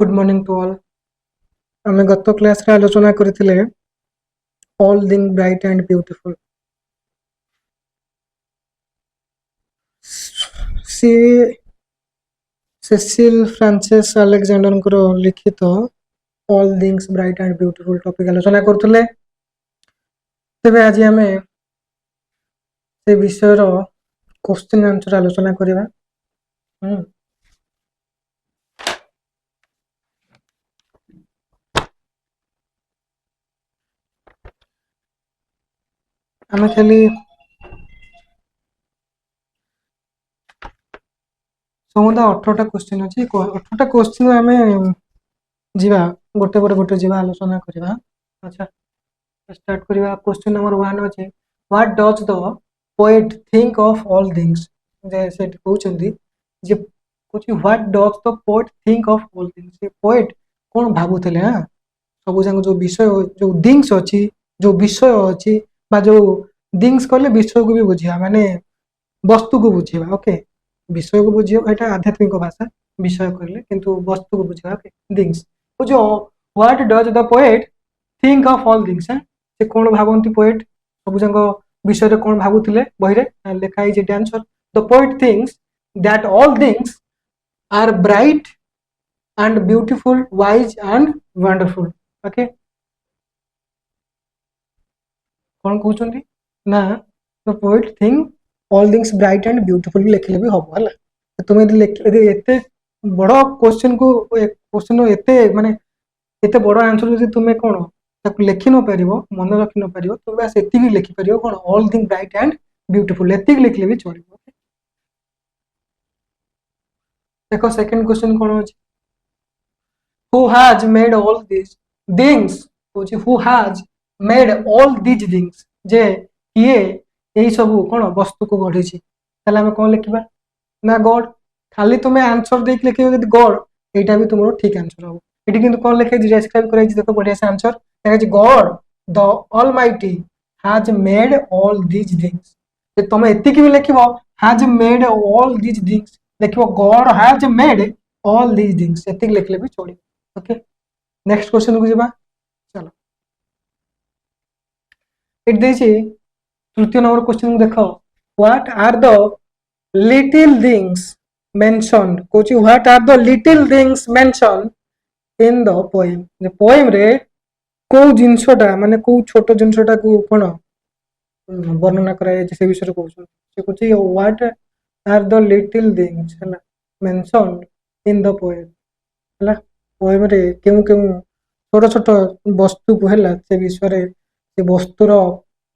Good morning to all. आम गत class रे आलोचना करथिले all thing bright and beautiful. C Cecil Frances Alexander लिखित all things bright and beautiful topic आलोचना करथिले। तेबे आज आमे से विषय रो क्वेश्चन आंसर आलोचना करिबा। आमे खाली समुदा 18टा क्वेश्चन अछि। 18टा क्वेश्चन आमे जीवा गोटे पर गोटे जीवा आलोचना करिबा। अच्छा स्टार्ट करिबा। क्वेश्चन नंबर 1 अछि what does the poet think of all things. जे सेट कहउचंदी जे कुछ what does the poet think of all things. से पोएट कोन भाबुतले हां सब जंग जो विषय जो थिंग्स अछि जो विषय अछि बा जो थिंग्स कहले विषय को भी बुझिया माने वस्तु को बुझिया। ओके विषय को बुझियो एटा आध्यात्मिक भाषा विषय कहले किंतु वस्तु को बुझिया। ओके थिंग्स जो what does the poet think of all things. से कोन भाबंती पोएट सब जंग विषय रे कोन भाबुतिले बही रे लेखा है जे answer the poet thinks that all things are bright and beautiful, wise and wonderful. Okay, कौन कहउचंदी ना the poet think all things bright and beautiful लिखले भी हबो हला। तुम यदि एते बड़ क्वेश्चन को क्वेश्चन एते माने एते बड़ आंसर यदि तुमे कोन ताको लिखि न परिबो मन रखि न परिबो तो बस एति भी लिखि परिबो कोन all thing bright and beautiful एति लिखले भी चलिबो। देखो सेकंड क्वेश्चन कोन अछि who has made all these things who has made all these things जे किए एई सब कोन वस्तु को गढी छी तले हम कोन लिखिबा ना गॉड। खाली तुमे आंसर देख लिखिबो यदि गॉड एटा भी तुमरो ठीक आंसर हो। एटी किंतु कोन लिखे डिस्क्राइब कराई देखो बढ़िया से आंसर देखा छी God the almighty has made all these things. जे तुम एति की भी लिखिबो has made all these things लिखिबो God has made all these things एति लिखले भी चली। ओके नेक्स्ट क्वेश्चन को जीवा चलो इट देछि तृतीय नंबर क्वेश्चन को देखो what are the little things mentioned कोची what are the little things mentioned in the poem. जे पोएम रे को जिंसटा माने को छोटो जिंसटा को कोन वर्णना कराय जे से विषय को से कोची what are the little things हला मेंशनड इन द पोएम हला। पोएम रे केउ केउ छोटो छोटो वस्तु को हला से विषय रे से वस्तुर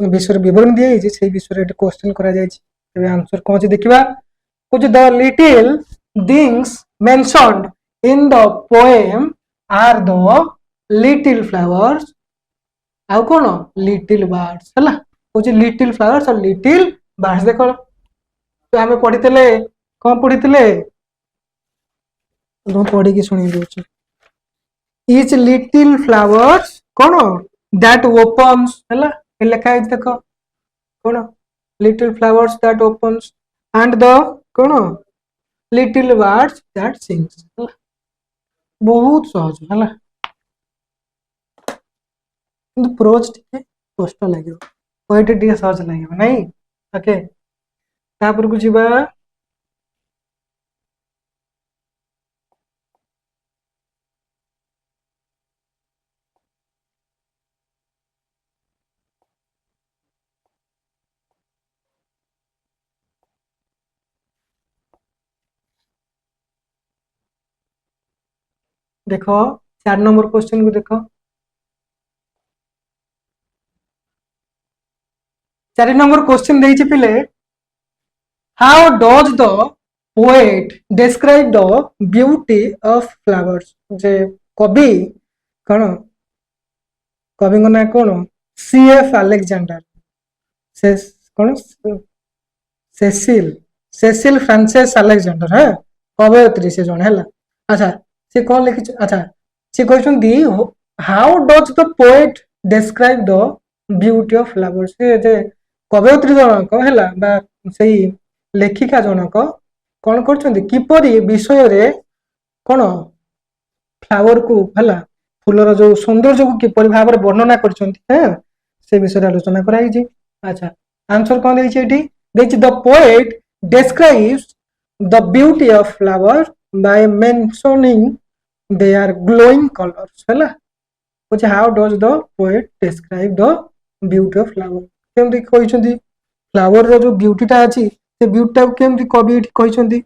विषय विवरण दिए जे से विषय रे क्वेश्चन करा जाय छी। तबे आंसर कोन छै देखिबा कुछ the little things mentioned in the poem are the little flowers आ कोन लिटिल बर्ड्स हला कुछ लिटिल फ्लावर्स और लिटिल बर्ड्स। देखो तो हमें पढितले कोन पढितले रो पढि के सुनि दोछ each little flowers cone that opens हला लिखा है देखो कोन little flowers that opens and the cone little birds that sings हला बहुत सहज हला किंतु प्रोज टिके कष्ट लागियो पोएट्री टिके सहज लागियो नहीं। ओके तापर को जीवा देखो 4 नंबर क्वेश्चन को देखो 4 नंबर क्वेश्चन देई छी पिले how does the poet describe the beauty of flowers. जे कवि कोन कवि को ना कोन सीएफ अलेक्जेंडर से कोन सेसिल सेसिल फ्रांसिस अलेक्जेंडर है कवयत्री से जण हला। अच्छा से कोन लिखि अच्छा से question the how does the poet describe the beauty of flowers. से जे कवयत्री जनक हला बा सेही लेखिका जनक कोन करछन्ती किपरि विषय रे कोन फ्लावर को हला फूलर जो सौंदर्य को किपरि भाबरे वर्णना करछन्ती हैं से विषय आलोचना कराई छी। अच्छा आंसर कोन देछि एठी देछि the poet describes the beauty of flower by mentioning their glowing colors हला कुछ how does the poet describe the beauty of flower केमति कहिसंती फ्लावर रो जो ब्यूटी टा अछि से ब्यूटी टा केमति कवि एठी कहिसंती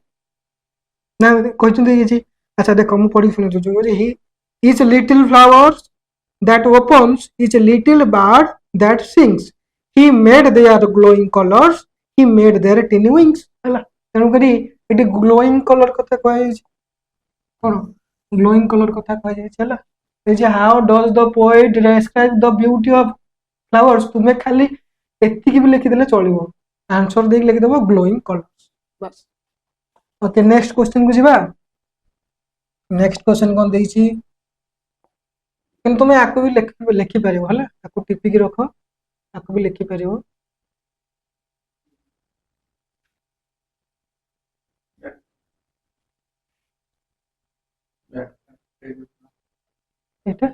ना कहिसंती किछि। अच्छा देखो मु पढी सुनु जो ही each little flowers that opens each little bird that sings he made their glowing colors he made their tiny wings हला तेनु करी एठी ग्लोइंग कलर कथा कहै छै कोन ग्लोइंग कलर कथा कहै छै हला ए जे how does the poet describe the beauty of flowers तुमे खाली एतिकी भी लिखि देले चलिबो आंसर देख लिखि देबो ग्लोइंग कलर्स बस। ओके नेक्स्ट क्वेश्चन को जिबा नेक्स्ट क्वेश्चन कोन देई छी किंतु तुमे आको भी लिखि पारिबो हला आको टिपी के रखो आको भी लिखि पारिबो एटा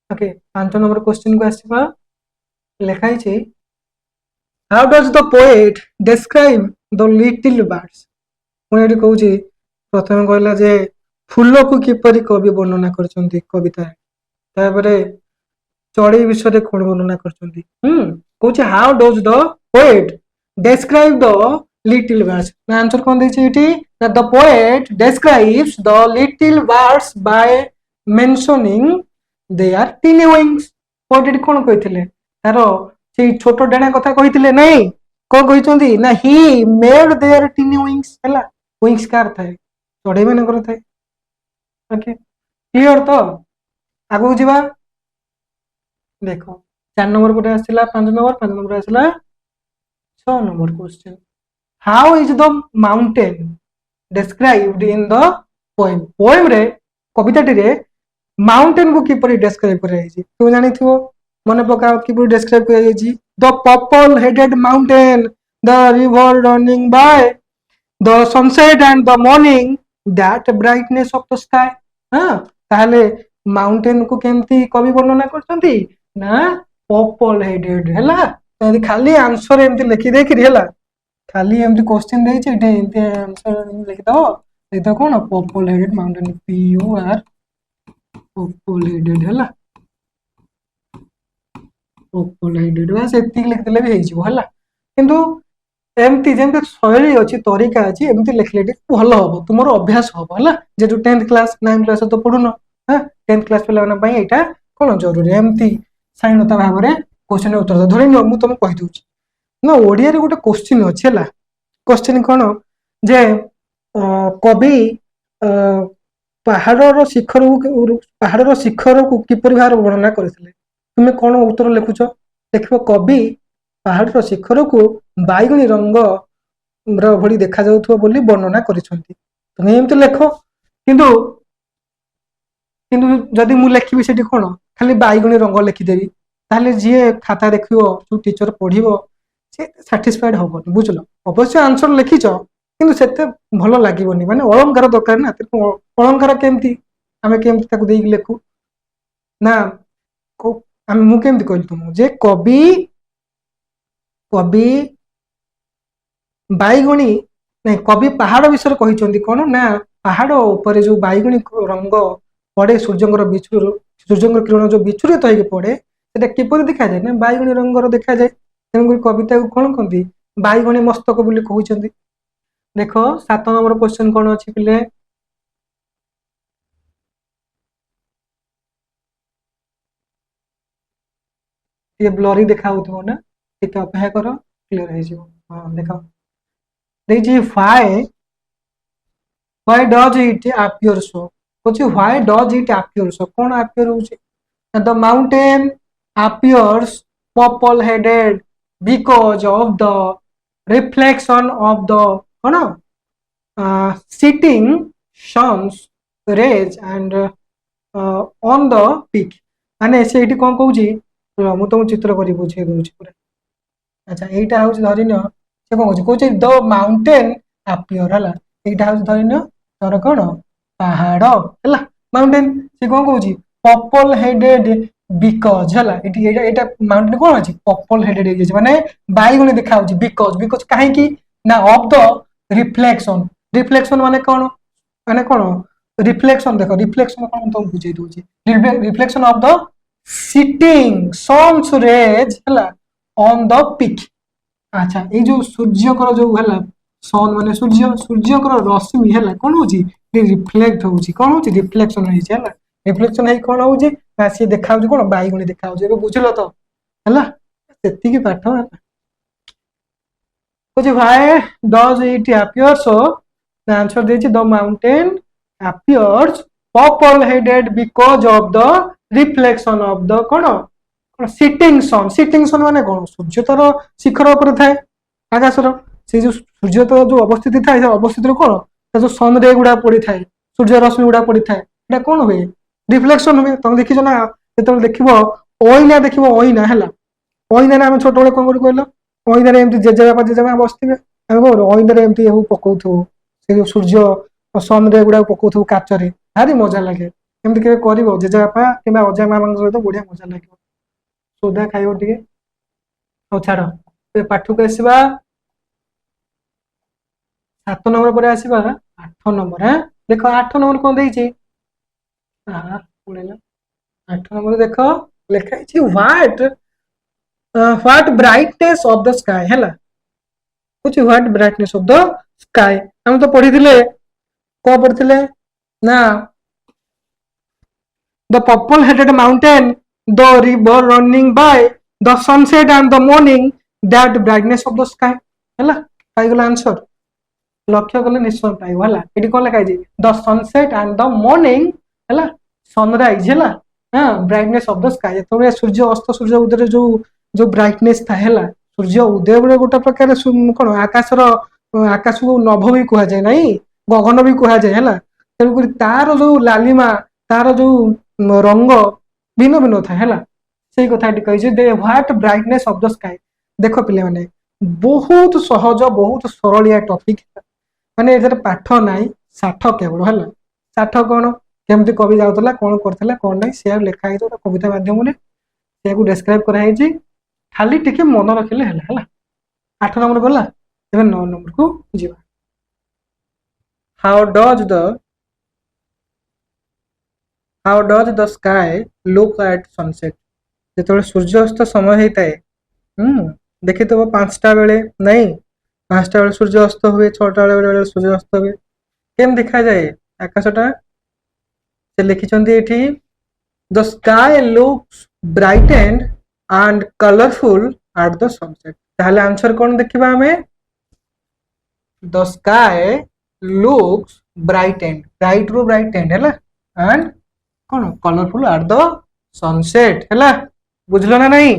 ओके 5 नंबर क्वेश्चन को आसीबा लिखाई छी how does the poet describe the little birds मैं एठी कहू छी प्रथम कहला जे फूल को किपरि कवि वर्णना करछन्ती कविता तापरे चढ़ई विषय कोन वर्णना करछन्ती कहू छी how does the poet describe the little birds ना आंसर कोन दै छै एठी the poet describes the little birds by mentioning their tiny wings poet एठी कोन कहिथिले तारो सेई छोटो डेणा कथा कहिथिले नै कोन कहिसंती ना he made their tiny wings हला wings कार थाए चढ़ई माने कर थाए ओके क्लियर तो आगु जिबा देखो 4 नंबर कोटे आसिला 5 नंबर आसिला 6 number question how is the mountain described in the poem रे कविता रे माउंटेन को किपरि डिस्क्राइब कराई छी तू जानि थिबो मने पकाओ किपरि डिस्क्राइब कराई छी the purple headed mountain the river running by the sunset and the morning that brightness of the sky हां ताले माउंटेन को केमती कवि वर्णना करछंती ना पर्पल हेडेड हैला तो खाली आंसर एमती लिखि दे कि हैला खाली एमती क्वेश्चन दे छै एमती आंसर लिखि दो एतो कोन purple headed mountain P U R purple headed हैला पर्पल हेडेड बस एती लिखि देले भी हेइ छै हैला किंतु एमती जेमती शैली अछि तरीका अछि एमती लिखले भलो हो तुमरो अभ्यास हो हैला जे जो 10th क्लास 9th क्लास तो पढुनो हां 10th क्लास पिला ना पई एटा कोन जरूरी एमती साइनता भाबरे क्वेश्चन उत्तर दो धरि मु तुम कहि दउ ना ओडिया रे गोटे क्वेश्चन अछि हैला क्वेश्चन कोन जे कवि पहाड़र शिखर को किपरि भार वर्णना करथिले तुमे कोन उत्तर लिखुछ देखबो कवि पहाड़र शिखर को बाइगणी रंग भली देखा जाउथो बोली वर्णना करिसंती तुमे एमते लेखो किंतु किंतु जदि मु लिखिबि सेठी कोन खाली बाइगणी रंग लिखि देबी ताले जे खाता देखियो जो टीचर पढिबो से सैटिस्फाइड होबो बुझलो अवश्य आंसर लिखिछो किंतु सेते भलो लागिबोनी माने अलंकार दरकार ना अलंकार केमती हमें केमती ताकू देई लेखु ना को हम मु केमती कहली तुम जे कवि कवि बाइगणी नहीं कवि पहाड़ विषय कहिसंती कोन ना पहाड़ ऊपर जो बाइगणी रंग पड़े सूर्यंकर किरण जो विचुरित होके पड़े सेटा किपरि देखा जाए ना बाइगणी रंगर देखा जाए तेणुक कविता को कौन कहती बाइगणी मस्तक बोली कहउछंती देखो 7 नंबर क्वेश्चन कौन अछि पिले ये ब्लरी देखा होतबो ना ठीक अपेक्षा करो क्लियर हो जिवो हां देखो देजी why does it appear so Kochi why does it appear so कौन appear होउची the mountain appears purple headed because of the reflection of the setting sun's rays and on the peak माने सेठी कोन कहउची मु तुम चित्र करी बुझे दउची पूरा अच्छा एटा होउची धरिनो से कौन कौन द माउंटेन appear है एटा हूँ धरिन तोर कौन पहाड़ है माउंटेन से कौन कौन पर्पल हेडेड बिकज है एटा माउंटेन कौन अच्छी पर्पल हेडेड माने बैगुणी देखा बिकज बिकज कहीं ना ऑफ द रिफ्लेक्शन रिफ्लेक्शन माने कौन रिफ्लेक्शन देख रिफ्लेक्शन कौन तुम बुझे दूची reflection of the setting sun's rays है ऑन द पिक अच्छा ये जो सूर्य को जो है सन माने सूर्य सूर्य को रश्मि है कौन हो रिफ्लेक्ट होची कौन हो रिफ्लेक्शन है रिफ्लेक्शन है कौन हो सी देखा कौन बैगुणी देखा बुझल तो है से पाठ why does it appear so the answer देछि the mountain appears purple headed because of the reflection of the कौन सिटिंग सन माने कौन सूर्य तर शिखर उपर थाए आकाशर से जो सूर्य तो जो अवस्थित थाए से अवस्थित कौन जो सन रे गुड़ा पड़ी थाए सूर्य रश्मि गुड़ा पड़ी थाए कौन हुए रिफ्लेक्शन हुए तुम देखिଛ ना जो देखिब ओइना देखिब ओइना है ओइना आम छोट बड़े कौन कर कहल ओइना एमती जेजेबापा बसवे आम कौन ओइना एमती पकाऊ से जो सूर्य सन रे गुड़ा पकाऊ काचरे भारी मजा लगे एमती के कर जेजेबापा कि अजा मामा सहित बढ़िया मजा लगे सोदा खाइब टे छाड़ पाठ को आसवा 7 नंबर पर आसवा 8 नंबर हाँ देख 8 नंबर कौन देछि 8 नंबर देख लिखाई what brightness of the sky है कुछ what brightness of the sky हम तो पढ़ी कौन पढ़ी ना the purple headed mountain the river running by the sunset and the morning that brightness of the sky है पाइगला आंसर लक्ष्य कले निश्चय पाइब है ये कौन लिखाई the sunset and the morning है सनराइज है हाँ ब्राइटनेस ऑफ द स्काई जो सूर्य अस्त सूर्य उदय जो जो ब्राइटनेस था है सूर्य उदय बेले गोटे प्रकार कौन आकाश को नभ भी कह जाए ना गगन भी कह जाए है तेणुक तार जो लालिमा तार जो रंग भिन्न भिन्न था है से कथा कही दे what brightness of the sky देख पिले माने बहुत सहज बहुत सरलिया टॉपिक माने एथर पाठ नाई साठ केवल है साठ कौन केमती कवि जाऊला कौन करथिला कौन नहीं से लिखा है कविता माध्यम से डिस्क्राइब कराई खाली टिके मन रखिले है 8 नंबर गला एबे 9 नंबर को जीवा how does the sky look at sunset जो सूर्यास्त समय होता है देखी तो 5टा बेले नहीं 5टा बेले सूर्य अस्त हुए 6टा बेले सूर्य अस्त हुए केम देखा जाए आकाशटा से लिखिछन्ती एठी the sky looks brightened and colourful at the sunset ताहले आंसर कोन देखिबा हमें the sky looks brightened bright रो ब्राइटेंड हैला एंड कौन कलरफुल एट द सनसेट है बुझल ना नहीं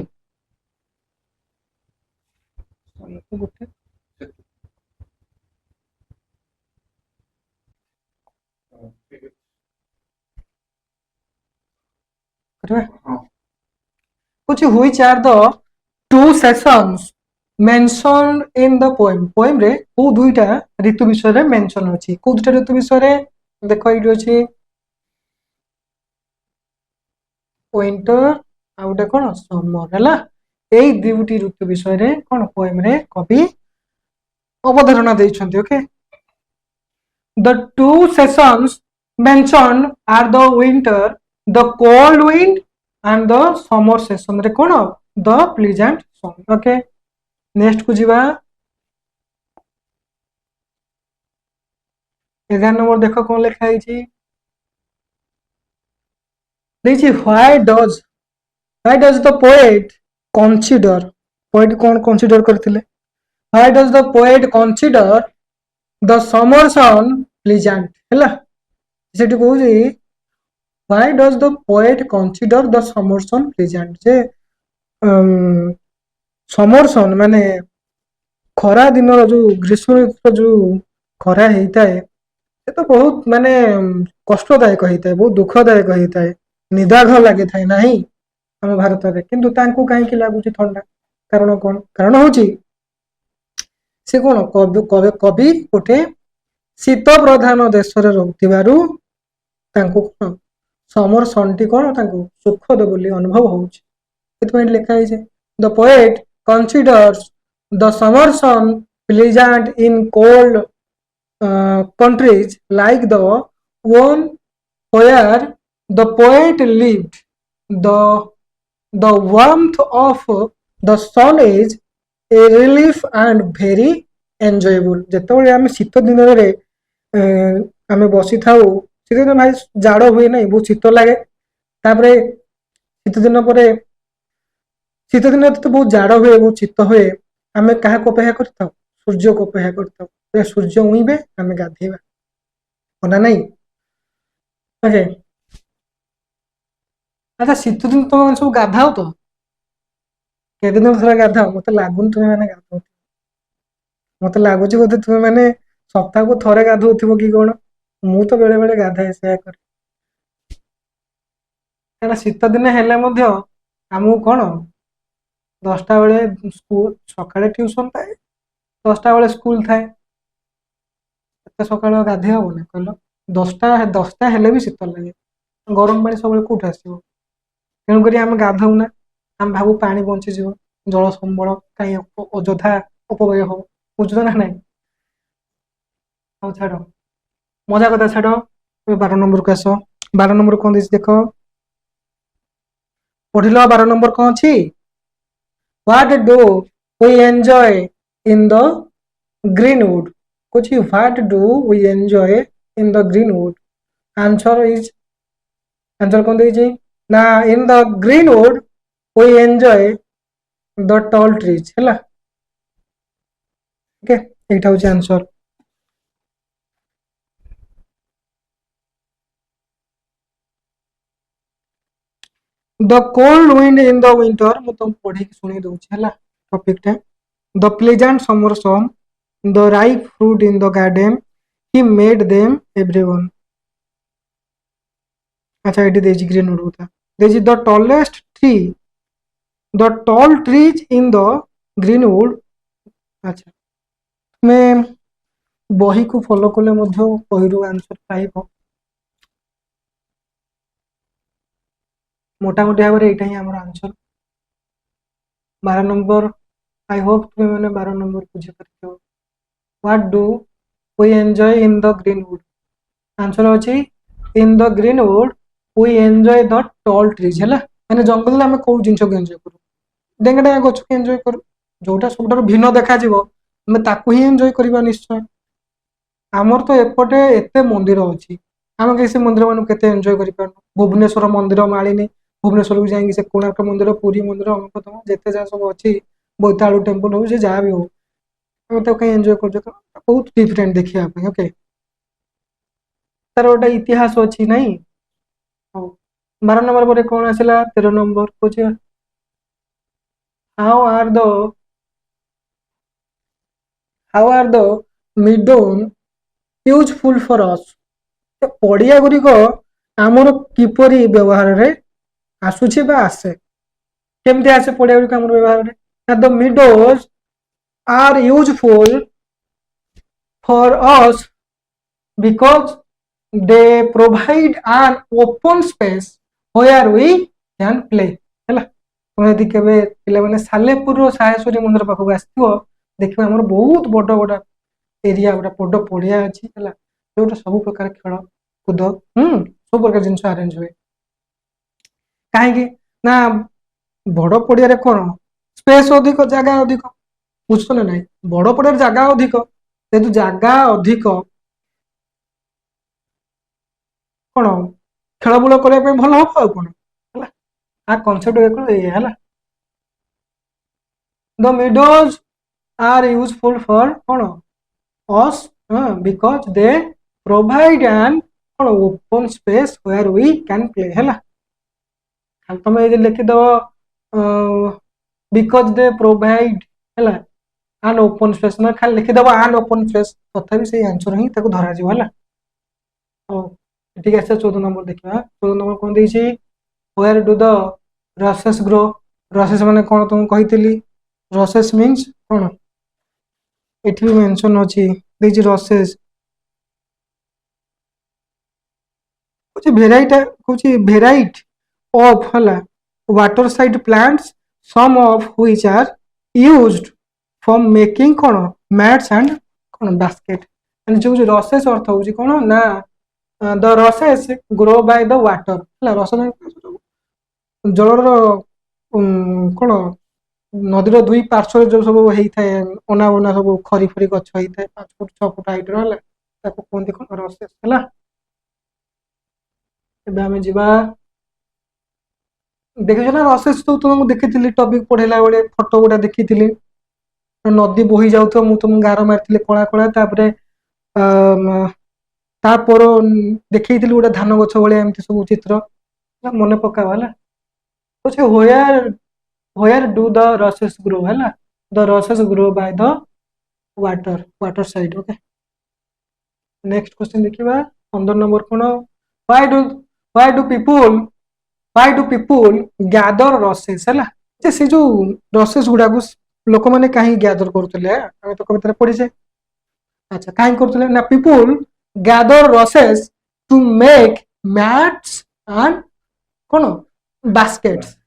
कुछ which are the 2 seasons mentioned in the poem रे को दुईटा ऋतु विषय रे मेंशन अछि को दुईटा ऋतु विषय रे देखो इडी अछि विंटर आउटे कौन समर है यही दुटी ऋतु विषय रे कौन पोएम रे कवि अवधारणा देइछन्ती okay the 2 seasons mentioned are the winter the cold wind and the summer season रे कौन the pleasant sun okay next को जीवा 11 नंबर देखो कौन लिखा है why does the poet consider poet कौन consider करथिले why does the poet consider the summer sun pleasant हैला सेठी कहू why does the poet consider the summer sun pleasant जे समर सन माने खरा दिन जो ग्रीष्म ऋतु जो खरा होता है से तो बहुत माने कष्टदायक होता है बहुत दुखदायक होता है निदाघ लगे थाए ना आम भारत में किंतु तांको कहीं लगुच ठंडा कारण कौन कारण हूँ से कौन कवि गोटे शीत प्रधान देश रहुथिबारु तांको कौन समर सनटी कौन तांको सुखद बोली अनुभव होउछि कितमें लिखा है the poet considers the summer sun pleasant in cold countries like the one where the poet lived. The warmth of the sun is a relief and very enjoyable. ଯେତେବେଳେ ଆମେ ଶୀତ ଦିନରେ ଆମେ ବସିଥାଉ ଶୀତ ଦିନ ଭାଇ ଜାଡ଼ ହୁଏ ନାହିଁ ବହୁତ ଶୀତ ଲାଗେ ତାପରେ ଶୀତ ଦିନ ପରେ ଶୀତ ଦିନରେ ତ ବହୁତ ଜାଡ଼ ହୁଏ ବହୁତ ଶୀତ ହୁଏ ଆମେ କାହାକୁ ଅପେକ୍ଷା କରିଥାଉ ସୂର୍ଯ୍ୟକୁ ଅପେକ୍ଷା କରିଥାଉ ସୂର୍ଯ୍ୟ ଉଇଁବେ ଆମେ ଗାଧେଇବା ନା ନାଇଁ ଓକେ ଆଚ୍ଛା ଶୀତ ଦିନ ତମେ ସବୁ ଗାଧାଅ ତ କେଦିନ ଥରେ ଗାଧାଅ ମତେ ଲାଗୁନି ତୁମେ ମାନେ ଗାଧାଉ ମତେ ଲାଗୁଛି ବୋଧେ ତୁମେ ମାନେ ସପ୍ତାହକୁ ଥରେ ଗାଧଉଥିବ କି କଣ ମୁଁ ତ ବେଳେ ବେଳେ ଗାଧାଏ ସେୟା କରେ କାରଣ ଶୀତ ଦିନ ହେଲେ ମଧ୍ୟ ଆମକୁ କଣ 10ଟା ବେଳେ ସ୍କୁଲ ସକାଳେ ଟ୍ୟୁସନ ଥାଏ 10ଟା ବେଳେ ସ୍କୁଲ ଥାଏ ଏତେ ସକାଳ ଗାଧେଇ ହବନି କହିଲ 10ଟା ହେଲେ ବି ଶୀତ ଲାଗେ ଗରମ ପାଣି ସବୁବେଳେ କୋଉଠି ଆସିବ ତେଣୁକରି ଆମେ ଗାଧଉନା ଆମେ ଭାବୁ ପାଣି ବଞ୍ଚିଯିବ ଜଳ ସମ୍ବଳ କାହିଁ ଅଯଥା ଅପବ୍ୟୟ ହବ ବୁଝୁଛ ନା ନାଇଁ ହଉ ଛାଡ ମଜା କଥା ଛାଡ 12 ନମ୍ବରକୁ ଆସ 12 ନମ୍ବର କଣ ଦେଇଛି ଦେଖ ପଢିଲ 12 ନମ୍ବର କଣ ଅଛି What do we enjoy in the greenwood? Kuch what do we enjoy in the greenwood? Answer कौन दीजिए ना in the greenwood we enjoy the tall trees है ओके एटा होची answer The cold wind in the winter मु तुम पढ़ी सुनी दउछि हला टॉपिक टा The pleasant summer sun the ripe fruit in the garden he made them everyone अच्छा eighty देजी greenwood होता देजी the tallest tree the tall trees in the greenwood अच्छा मैं बही को फॉलो कले मध्य बहिरु आंसर पाइबो मोटा मोटी भाव एटा ही हमर आंसर 12 नंबर आई होप तुम मैंने 12 नंबर बुझी पारियो what do we enjoy in the greenwood answer अछि in the greenwood we enjoy the tall trees हैला माने जंगल में को जिंस को एंजॉय करू डेंगडा गछ को एंजॉय करू जोटा सबटर भिन्न देखा जीवो हम ताकू ही एंजॉय करबा निश्चय आमर तो एपटे एते मंदिर अछि हम कैसे मंदिर मानु केते एंजॉय करि पानु भुवनेश्वर मंदिर मालिनी भुवनेश्वर को जाएंगे से कोणार्क मंदिर पुरी मंदिर अमृतम जेते जा सब अछि बोईतालु टेंपल हो जे जा भी हो हम तो कहीं एंजॉय कर बहुत डिफरेंट देखिया पे ओके तार ओटा इतिहास अछि नहीं 12 नंबर पर कौन आसला 13 नंबर पूछे how are the meadows useful for us पड़िया गुड़िक आमर किपरि व्यवहार रे आसुछि बा आसे केमते आसे पड़िया गुड़िक आमर व्यवहार रे the meadows are useful for us because they provide an open space where we can play हैला तुम यदि केबे पिले माने सालेपुर रो साहेश्वरी मंदिर पाखु आस्थिबो देखिबा हमर बहुत बड़ बड़ एरिया बड़ बड़ पड़िया अछि हैला जोटा सब प्रकार खेल कूद सब प्रकार जिनस अरेंज हुए कहीं ना बड़ पड़िया रे कोन स्पेस अधिक जगह अधिक बुझछ ना नहीं बड़ पड़िया जगह अधिक जेतु जगह अधिक कौन खेल बुल करने भल हम आ कौन आ कनसेप्ट है the meadows are useful for कौन us because they provide an कौन open space where we can play है तुम ये लिखिदव बिकॉज दे प्रोवाइड है आन ओपन स्पेस ना खाली लिखिदव आन ओपन स्पेस तथापि से आंसर ही धरा है ठीक है 14 नंबर देखा 14 नंबर कौन देछि where do the rushes grow rushes माने कौन तुम कही रसेस मीन्स कौन एठी भी मेंशन अछि दिज रसेस कुछ भेराइट ऑफ हला water side plants some of which are used for making कोन मैट्स एंड कोन बास्केट एंड जो रसेस अर्थ होची कोन ना the rushes grow by the water हला रस जलर कोन नदीर दुई पार्श्व जो सब होता है अना बना सब खरी फरी गछ होता है 5 फुट 6 फुट हाइट रो ताको कोन देखो रसेस हला एबे हमें जीवा देखियो ना रसेस तो तुमको देखिथिली टॉपिक पढेला बेले फोटो गुडा देखिथिली नदी बोही जाउतो मु तुम गार मारथिले कोळा कोळा तापरे तापर देखिथिली गोटे धान गछ भले एमती सब चित्र मने पका वाला कुछ where do the rushes grow hela the rushes grow by the water side okay next question देखिबा 15 number cone why do why do people why do people gather rushes hela से जो रसेस गुडा को लोक माने काहे गैदर करतले हम तो कविता पढी छे अच्छा काहे करतले ना people gather rushes to make mats and cone baskets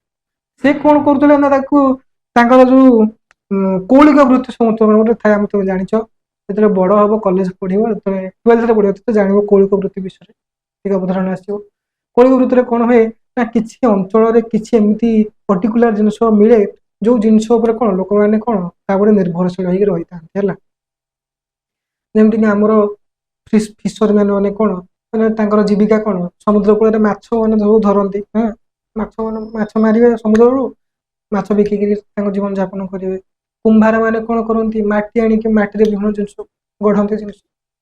से कौन करतले ना ताकू तांकर जो कौलिक वृत्ति समस्त गोटे थाए हम तुम जानिछ जेतले बड़ हबो कॉलेज पढिबो जेतले 12th रे पढिबो तो जानिबो कौलिक वृत्ति विषय ठीक उदाहरण आसीबो कौलिक वृत्ति रे कोन होय ना किछि अंचल रे किछि एमिति पर्टिकुलर जिंस मिले जो जिंस ऊपर कोन लोक माने कोन ताबरे निर्भरशील होई रहिता हैला जेमति कि हमरो फिशरमैन माने कोन माने तांकर जीविका कोन समुद्र कूल रे माछ माने सब धरंती हां माछ मारिबे समुद्ररू माछ बिकिकी जीवन यापन करेंगे कुंभार मैंने कौन करती माटी आणिक माटी विभिन्न जिन गढ़ती जिन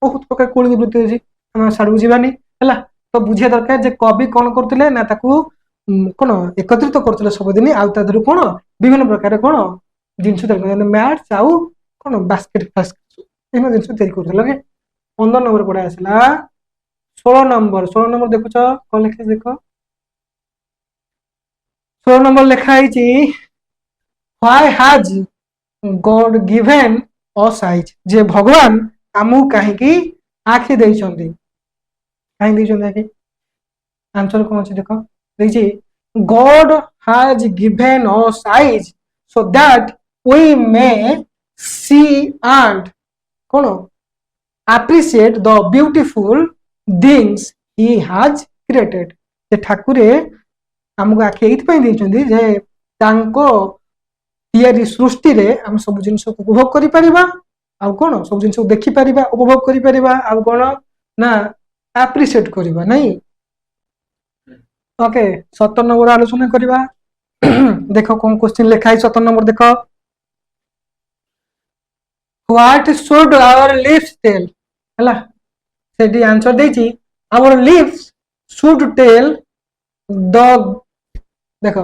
बहुत प्रकार कौलिक वृत्ति अच्छी आम साड़ू जावानी है तो बुझे दरकार जे कवि कौन करते ना कौन एकत्रित करते सबुदिन आदि कौन विभिन्न प्रकार कौन जिन मैट्स आउ कौन बास्केट फास्केट जिन तैयारी करते 15 नंबर पढ़ा आसला 16 नंबर देखुच कौन लिखे देख 16 नंबर लिखाई why has God given us eyes जे भगवान आमु काहेकि आखि देइछन्ती काहे देइछन्ती आखि आंसर कोन अछि देखो देखि God has given us eyes so that we may see and cone appreciate the beautiful things he has created जे ठाकुरे हमको आखि एइथ पई देइछन्ती जे तांको तैयारी सृष्टि रे हम सब जिंस को उपभोग करि परिबा आ कोन सब जिंस को देखि परिबा उपभोग करि परिबा आ कोन ना एप्रिशिएट करिबा नहीं ओके 17 नंबर आलोचना करिबा देखो कोन क्वेश्चन लिखा है 17 नंबर देखो what should our lips tell हला सेडी आंसर देछि our lips should tell the देखो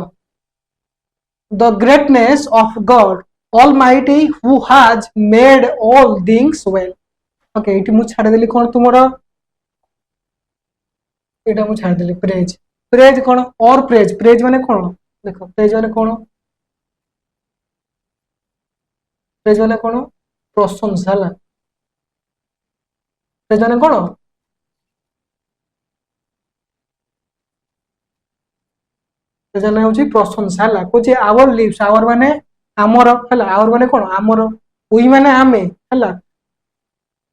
the greatness of God Almighty who has made all things well okay इटी मु छाड़ देली कोन तुमरो एटा मु छाड़ देली प्रेज कोन और प्रेज माने कोन देखो प्रेज माने कोन प्रशंसा ला प्रेज माने कोन जाना होची प्रशंसा ला कोची आवर लिप्स आवर माने आमर हला आवर माने कोन आमर उई माने आमे हला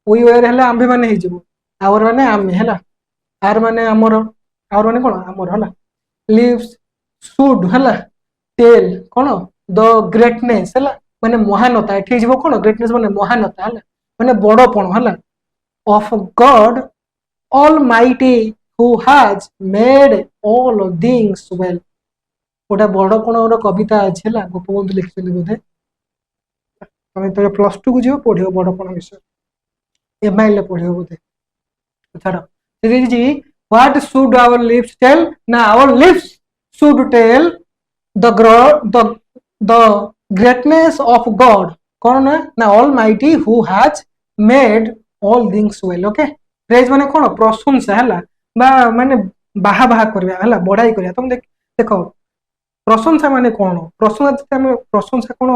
उई वेर हला आंबे माने हिजबो आवर माने आमे हला आर माने आमर आवर माने कोन आमर हला लिप्स शुड हला टेल कोन द ग्रेटनेस हला माने महानता एठी हिजबो कोन ग्रेटनेस माने महानता हला माने बडपण हला of God almighty who has made all things well गोटे बड़पण गोटे कविता अच्छे है गोपबंधु लिखिं बोधे तुम तो +2 को जीव पढ़ो बड़पण विषय एमआईएल पढ़ो बोधे छाड़ what should our lips tell ना our lips should tell the greatness of God कौन ना almighty who has made all things well okay praise माने कौन प्रशंसा है माने बाहा बाहा करवा है बढ़ाई करवा तुम देखो प्रशंसा माने कौन प्रशंसा कौन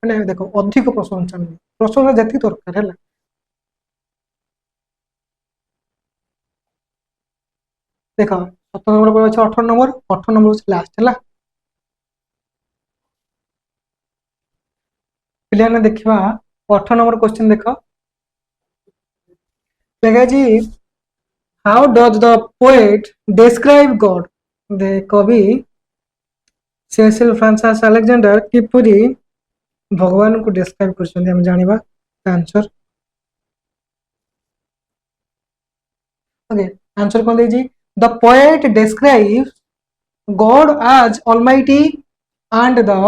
ମାନେ ଦେଖ ଅଧିକ ପ୍ରଶଂସା ନୁହେଁ, ପ୍ରଶଂସା ଯେତିକି ଦରକାର ହେଲା। ଦେଖ 17 ନମ୍ବର ପରେ ଅଛି 18 ନମ୍ବର, 18 ନମ୍ବର ଅଛି ଲାଷ୍ଟ ହେଲା। ପିଲାମାନେ ଦେଖିବା 18 ନମ୍ବର क्वेश्चन ଦେଖ ଲେଖାଯାଇଛି how does the poet describe God. दे कवि सेसिल फ्रांसिस अलेक्जेंडर किपरि भगवान को डिस्क्राइब करछन्ती हम जानिबा आंसर। ओके आंसर कोन देजी the poet describes God as almighty and the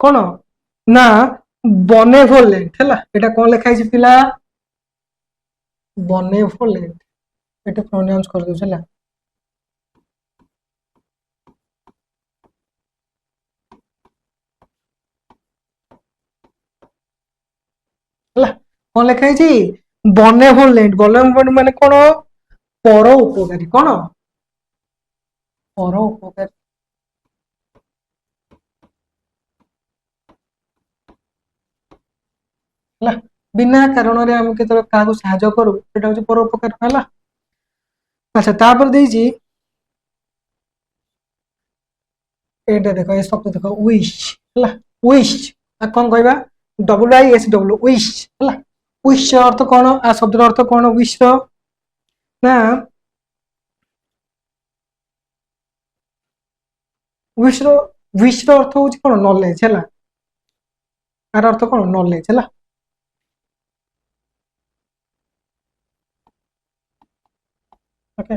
कोन ना बेनेवोलेंट हैला। एटा कोन लिखा है पिला बेनेवोलेंट एटा प्रोनाउंस कर दो हैला। ହେଲା कोन लिखा है बेनेवोलेंट। बेनेवोलेंट माने कोन पर उपकारी कोन पर उपकारी ହେଲା बिना कारण रे हम केतरा काको सहायता करू एटा होची परोपकार होला। अच्छा तापर देजी एटा देखो ए शब्द देखो विश होला। विश आ कोन कहबा double I S W wish होला। विश अर्थ कोन आ शब्द अर्थ कोन विश रो ना विश रो अर्थ होची कोन नॉलेज हैला। आर अर्थ कोन नॉलेज हैला। Okay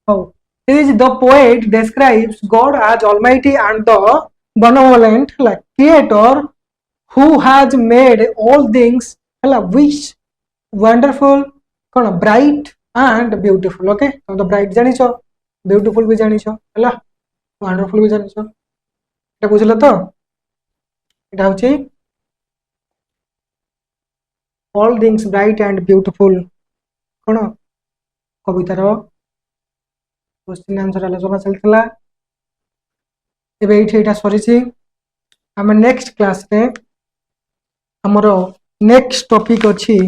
oh is the poet describes God as almighty and the benevolent like creator who has made all things which wonderful cone bright and beautiful। Okay तो the bright जानि छो beautiful भी जानि छो हला wonderful भी जानि छो एटा बुझलो तो एटा होची all things bright and beautiful कोन कवितार क्वेश्चन आंसर आलोचना चलतला। एबे एटा सरीची हम नेक्स्ट क्लास रे हमर नेक्स्ट टॉपिक अछि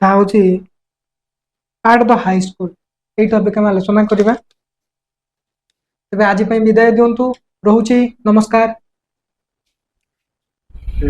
ता होची at the high school. A topic हम आलोचना करबा। तबे आज पई विदाय दियंतु रहुची नमस्कार।